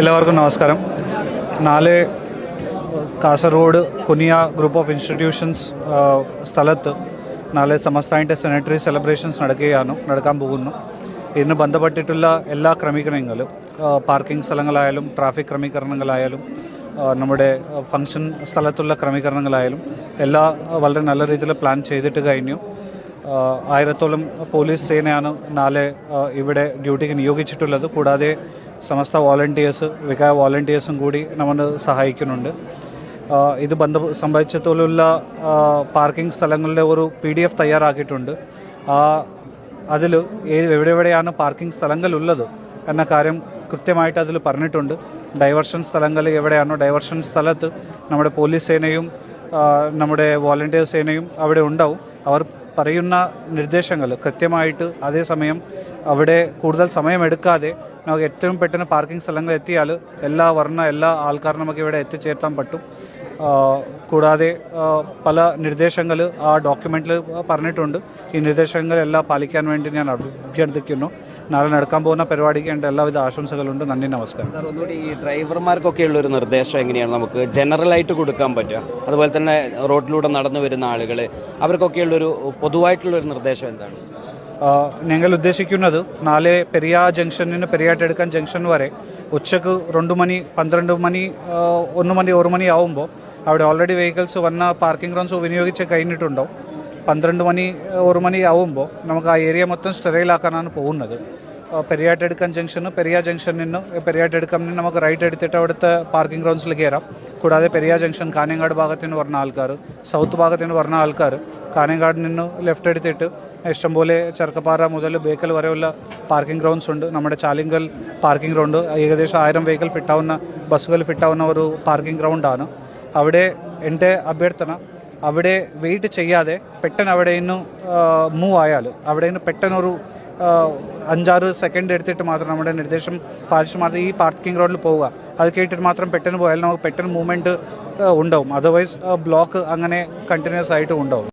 എല്ലാവർക്കും നമസ്കാരം. നാളെ കാസർഗോഡ് കുനിയ ഗ്രൂപ്പ് ഓഫ് ഇൻസ്റ്റിറ്റ്യൂഷൻസ് സ്ഥലത്ത് നാളെ സമസ്തയുടെ സെനറ്ററി സെലിബ്രേഷൻസ് നടക്കാൻ പോകുന്നു. ഇതിന് ബന്ധപ്പെട്ടിട്ടുള്ള എല്ലാ ക്രമീകരണങ്ങളും പാർക്കിംഗ് സ്ഥലങ്ങളായാലും ട്രാഫിക് ക്രമീകരണങ്ങളായാലും നമ്മുടെ ഫംഗ്ഷൻ സ്ഥലത്തുള്ള ക്രമീകരണങ്ങളായാലും എല്ലാം വളരെ നല്ല രീതിയിൽ പ്ലാൻ ചെയ്തിട്ട് കഴിഞ്ഞു. 1000-ഓളം പോലീസ് സേനയാണ് നാളെ ഇവിടെ ഡ്യൂട്ടിക്ക് നിയോഗിച്ചിട്ടുള്ളത്. കൂടാതെ സമസ്ത വോളണ്ടിയേഴ്സ് വികായ വോളണ്ടിയേഴ്സും കൂടി നമ്മൾ സഹായിക്കുന്നുണ്ട്. ഇത് സംബന്ധിച്ചിട്ടുള്ള പാർക്കിംഗ് സ്ഥലങ്ങളുടെ ഒരു PDF തയ്യാറാക്കിയിട്ടുണ്ട്. അതിൽ എവിടെയാണ് പാർക്കിംഗ് സ്ഥലങ്ങളുള്ളത് എന്ന കാര്യം കൃത്യമായിട്ട് അതിൽ പറഞ്ഞിട്ടുണ്ട്. ഡൈവർഷൻ സ്ഥലങ്ങൾ എവിടെയാണോ ഡൈവർഷൻ സ്ഥലത്ത് നമ്മുടെ പോലീസ് സേനയും നമ്മുടെ വോളണ്ടിയർ സേനയും അവിടെ ഉണ്ടാവും. അവർ പറയുന്ന നിർദ്ദേശങ്ങൾ കൃത്യമായിട്ട് അതേസമയം അവിടെ കൂടുതൽ സമയമെടുക്കാതെ നമുക്ക് ഏറ്റവും പെട്ടെന്ന് പാർക്കിംഗ് സ്ഥലങ്ങൾ എത്തിയാൽ എല്ലാ ആൾക്കാരും നമുക്ക് ഇവിടെ എത്തിച്ചേർത്താൻ പറ്റും. കൂടാതെ പല നിർദ്ദേശങ്ങൾ ആ ഡോക്യുമെൻറ്റിൽ പറഞ്ഞിട്ടുണ്ട്. ഈ നിർദ്ദേശങ്ങളെല്ലാം പാലിക്കാൻ വേണ്ടി ഞാൻ അഭ്യർത്ഥിക്കുന്നു. നാളെ നടക്കാൻ പോകുന്ന പരിപാടിക്ക് എൻ്റെ എല്ലാവിധ ആശംസകളുണ്ട്. നന്ദി, നമസ്കാരം. സാർ, ഒന്നുകൂടി ഈ ഡ്രൈവർമാർക്കൊക്കെ ഉള്ളൊരു നിർദ്ദേശം എങ്ങനെയാണ് നമുക്ക് ജനറലായിട്ട് കൊടുക്കാൻ പറ്റുക? അതുപോലെ തന്നെ റോഡിലൂടെ നടന്നു വരുന്ന ആളുകൾ അവർക്കൊക്കെയുള്ളൊരു പൊതുവായിട്ടുള്ളൊരു നിർദ്ദേശം എന്താണ്? ഞങ്ങൾ ഉദ്ദേശിക്കുന്നത് നാളെ പെരിയ ജംഗ്ഷനിൽ പെരിയാട്ടെടുക്കാൻ ജംഗ്ഷൻ വരെ ഉച്ചക്ക് 2 മണി 12 മണി 1 മണി 1 മണി ആവുമ്പോൾ അവിടെ ഓൾറെഡി വെഹിക്കിൾസ് വന്ന പാർക്കിംഗ് ഗ്രൗണ്ട്സ് വിനിയോഗിച്ച് കഴിഞ്ഞിട്ടുണ്ടോ. 12 മണി 1 മണി ആവുമ്പോൾ നമുക്ക് ആ ഏരിയ മൊത്തം സ്റ്റെറൈലാക്കാനാണ് പോകുന്നത്. പെരിയാട്ടെടുക്കാൻ പെരിയ ജംഗ്ഷനിൽ നിന്ന് പെരിയാട്ടെടുക്കാൻ നമുക്ക് റൈറ്റ് എടുത്തിട്ട് അവിടുത്തെ പാർക്കിംഗ് ഗ്രൗണ്ട്സിൽ കയറാം. കൂടാതെ പെരിയ ജംഗ്ഷൻ കാനങ്ങാട് ഭാഗത്ത് നിന്ന് പറഞ്ഞ ആൾക്കാർ, സൗത്ത് ഭാഗത്ത് നിന്ന് പറഞ്ഞ ആൾക്കാർ കാനങ്ങാടിൽ നിന്ന് ലെഫ്റ്റ് എടുത്തിട്ട് ഇഷ്ടംപോലെ ചെറുക്കപ്പാറ മുതൽ ബേക്കൽ വരെയുള്ള പാർക്കിംഗ് ഗ്രൗണ്ട്സ് ഉണ്ട്. നമ്മുടെ ചാലിങ്കൽ പാർക്കിംഗ് ഗ്രൗണ്ട് ഏകദേശം 1000 വെഹിക്കിൾ ഫിറ്റാവുന്ന ബസ്സുകൾ ഫിറ്റാവുന്ന ഒരു പാർക്കിംഗ് ഗ്രൗണ്ടാണ്. അവിടെ എൻ്റെ അഭ്യർത്ഥന, അവിടെ വെയിറ്റ് ചെയ്യാതെ പെട്ടെന്ന് അവിടെ നിന്ന് മൂവ് ആയാൽ അവിടെ നിന്ന് പെട്ടെന്നൊരു 5-6 സെക്കൻഡ് എടുത്തിട്ട് മാത്രം നമ്മുടെ നിർദ്ദേശം പാലിച്ച് മാത്രം ഈ പാർക്കിംഗ് ഗ്രൗണ്ടിൽ പോവുക. അത് കേട്ടിട്ട് മാത്രം പെട്ടെന്ന് പോയാൽ നമുക്ക് പെട്ടെന്ന് മൂവ്മെൻറ്റ് ഉണ്ടാവും. അതർവൈസ് ബ്ലോക്ക് അങ്ങനെ കണ്ടിന്യൂസ് ആയിട്ട് ഉണ്ടാവും.